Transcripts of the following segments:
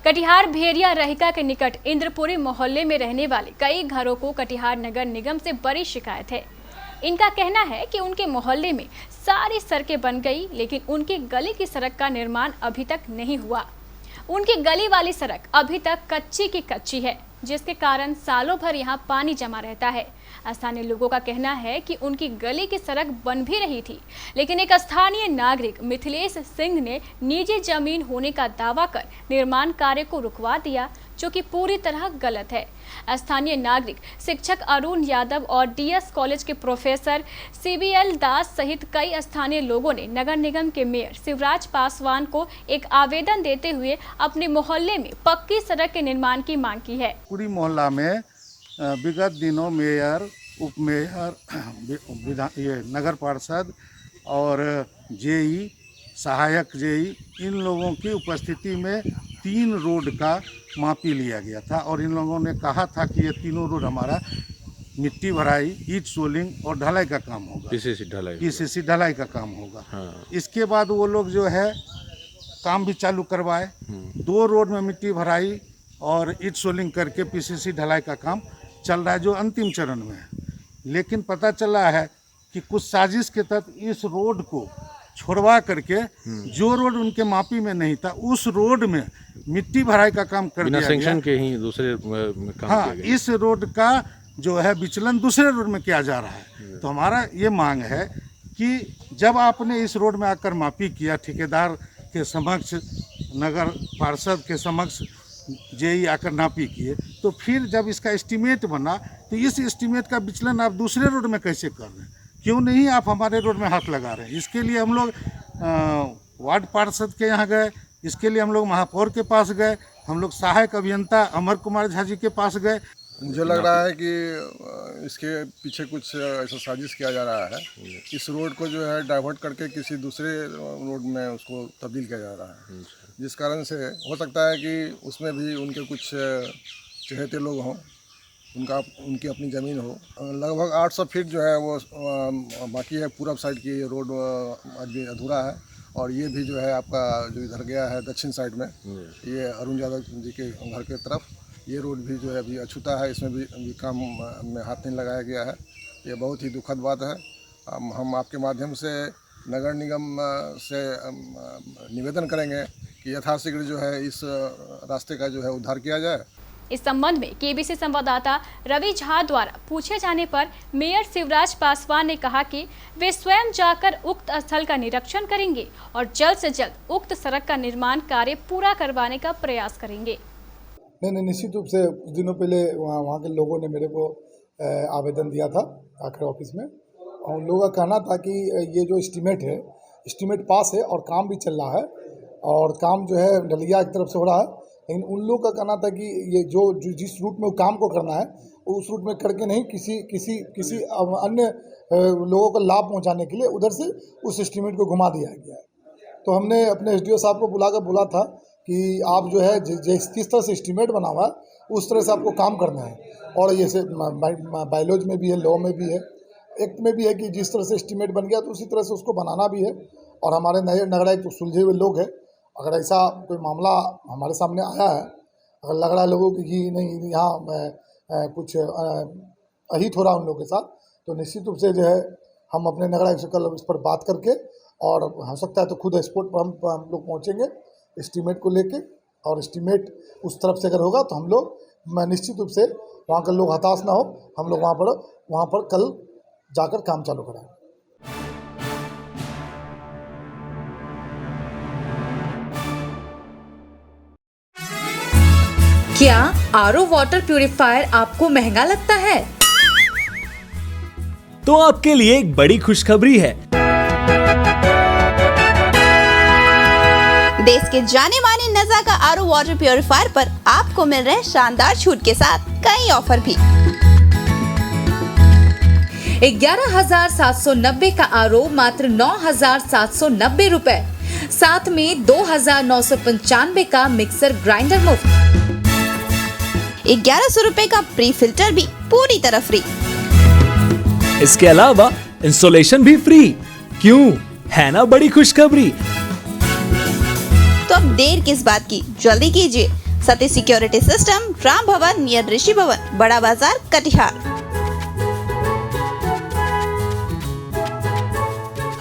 कटिहार भेड़िया रहिका के निकट इंद्रपुरी मोहल्ले में रहने वाले कई घरों को कटिहार नगर निगम से बड़ी शिकायत है। इनका कहना है कि उनके मोहल्ले में सारी सड़कें बन गई, लेकिन उनकी गली की सड़क का निर्माण अभी तक नहीं हुआ। उनकी गली वाली सड़क अभी तक कच्ची की कच्ची है, जिसके कारण सालों भर यहाँ पानी जमा रहता है। स्थानीय लोगों का कहना है कि उनकी गली की सड़क बन भी रही थी, लेकिन एक स्थानीय नागरिक मिथिलेश सिंह ने निजी जमीन होने का दावा कर निर्माण कार्य को रुकवा दिया, जो कि पूरी तरह गलत है। स्थानीय नागरिक शिक्षक अरुण यादव और डीएस कॉलेज के प्रोफेसर सीबीएल दास सहित कई स्थानीय लोगों ने नगर निगम के मेयर शिवराज पासवान को एक आवेदन देते हुए अपने मोहल्ले में पक्की सड़क के निर्माण की मांग की है। पूरी मोहल्ला में विगत दिनों मेयर, उप मेयर, ये नगर पार्षद और जेई, सहायक जेई, इन लोगों की उपस्थिति में 3 रोड का मापी लिया गया था और इन लोगों ने कहा था कि ये तीनों रोड हमारा मिट्टी भराई, ईट सोलिंग और ढलाई का काम होगा। पीसीसी ढलाई का काम होगा। हाँ। इसके बाद वो लोग जो है काम भी चालू करवाए। 2 रोड में मिट्टी भराई और ईट सोलिंग करके पीसीसी ढलाई का काम चल रहा है, जो अंतिम चरण में है। लेकिन पता चला है कि कुछ साजिश के तहत इस रोड को छोड़वा करके जो रोड उनके मापी में नहीं था, उस रोड में मिट्टी भराई का काम कर दिया गया। के ही दूसरे काम हाँ, इस रोड का जो है विचलन दूसरे रोड में किया जा रहा है। तो हमारा ये मांग है कि जब आपने इस रोड में आकर मापी किया, ठेकेदार के समक्ष, नगर पार्षद के समक्ष जेई आकर नापी किए, तो फिर जब इसका एस्टीमेट बना तो इस एस्टीमेट का विचलन आप दूसरे रोड में कैसे कर रहे हैं? क्यों नहीं आप हमारे रोड में हाथ लगा रहे हैं? इसके लिए हम लोग वार्ड पार्षद के यहाँ गए, इसके लिए हम लोग महापौर के पास गए, हम लोग सहायक अभियंता अमर कुमार झा जी के पास गए। मुझे लग रहा है कि इसके पीछे कुछ ऐसा साजिश किया जा रहा है। इस रोड को जो है डाइवर्ट करके किसी दूसरे रोड में उसको तब्दील किया जा रहा है, जिस कारण से हो सकता है कि उसमें भी उनके कुछ चहेते लोग हों, उनकी अपनी ज़मीन हो। लगभग 800 फीट जो है वो बाकी है। पूरब साइड की रोड आज भी अधूरा है और ये भी जो है आपका जो इधर गया है दक्षिण साइड में, ये अरुण यादव जी के घर के तरफ, ये रोड भी जो है अभी अछूता है। इसमें भी काम में हाथ नहीं लगाया गया है। ये बहुत ही दुखद बात है। हम आपके माध्यम से नगर निगम से निवेदन करेंगे कि यथाशीघ्र जो है इस रास्ते का जो है उद्धार किया जाए। इस संबंध में केबीसी संवाददाता रवि झा द्वारा पूछे जाने पर मेयर शिवराज पासवान ने कहा कि वे स्वयं जाकर उक्त स्थल का निरीक्षण करेंगे और जल्द से जल्द उक्त सड़क का निर्माण कार्य पूरा करवाने का प्रयास करेंगे। नहीं, निश्चित रूप से कुछ दिनों पहले वहाँ के लोगों ने मेरे को आवेदन दिया था आखिर ऑफिस में, और उन लोगों का कहना था कि ये जो एस्टीमेट पास है और काम भी चल रहा है और काम जो है डलिया की तरफ से हो रहा है। लेकिन उन लोगों का कहना था कि ये जो जिस रूट में वो काम को करना है उस रूट में करके नहीं, किसी अन्य लोगों को लाभ पहुंचाने के लिए उधर से उस एस्टीमेट को घुमा दिया गया है। तो हमने अपने एसडीओ साहब को बुलाकर बोला था कि आप जो है जिस तरह से एस्टीमेट बना हुआ है उस तरह से आपको काम करना है। और ये से बायोलॉज में भी है, लॉ में भी है, एक्ट में भी है कि जिस तरह से एस्टीमेट बन गया तो उसी तरह से उसको बनाना भी है। और हमारे नगर आयुक्त तो सुलझे हुए लोग हैं। अगर ऐसा कोई मामला हमारे सामने आया है, अगर लग रहा है लोगों की कि नहीं यहाँ कुछ अहित हो रहा है उन लोगों के साथ, तो निश्चित रूप से जो है हम अपने नगर आयुक्त से कल इस पर बात करके, और हो सकता है तो खुद स्पॉट पर हम लोग पहुँचेंगे एस्टीमेट को लेके, और एस्टीमेट उस तरफ से अगर होगा तो हम लोग निश्चित रूप से वहाँ के लोग हताश ना हो, हम लोग वहाँ पर कल जाकर काम चालू कराएंगे। क्या आरओ वाटर प्यूरिफायर आपको महंगा लगता है? तो आपके लिए एक बड़ी खुशखबरी है। देश के जाने माने नज़ा का आरओ वाटर प्यूरिफायर पर आपको मिल रहे शानदार छूट के साथ कई ऑफर भी। 11,790 का आरओ मात्र 9,790 रुपए, साथ में 2,995 का मिक्सर ग्राइंडर मुफ्त। 1100 रुपए का प्री फिल्टर भी पूरी तरह फ्री। इसके अलावा इंस्टॉलेशन भी फ्री। क्यों, है ना बड़ी खुशखबरी। तो अब देर किस बात की, जल्दी कीजिए, सती सिक्योरिटी सिस्टम, राम भवन नियर ऋषि भवन, बड़ा बाजार, कटिहार।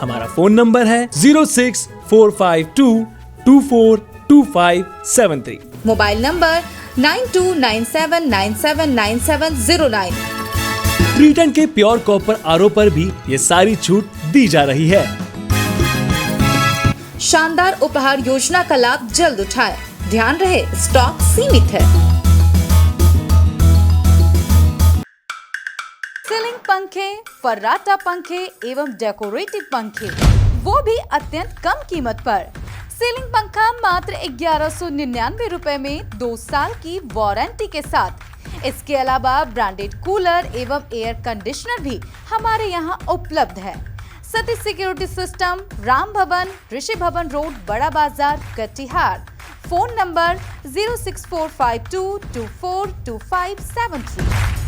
हमारा फोन नंबर है 064522422573। Mobile number 9297979709। ब्रिटन के प्योर कॉपर आरओ पर भी ये सारी छूट दी जा रही है। शानदार उपहार योजना का लाभ जल्द उठाएं। ध्यान रहे, स्टॉक सीमित है। सीलिंग पंखे, फर्राटा पंखे एवं डेकोरेटिव पंखे, वो भी अत्यंत कम कीमत पर। सीलिंग पंखा मात्र 1199 रुपए में 2 साल की वारंटी के साथ। इसके अलावा ब्रांडेड कूलर एवं एयर कंडीशनर भी हमारे यहाँ उपलब्ध है। सती सिक्योरिटी सिस्टम, राम भवन, ऋषि भवन रोड, बड़ा बाजार, कटिहार। Phone number 06452242573।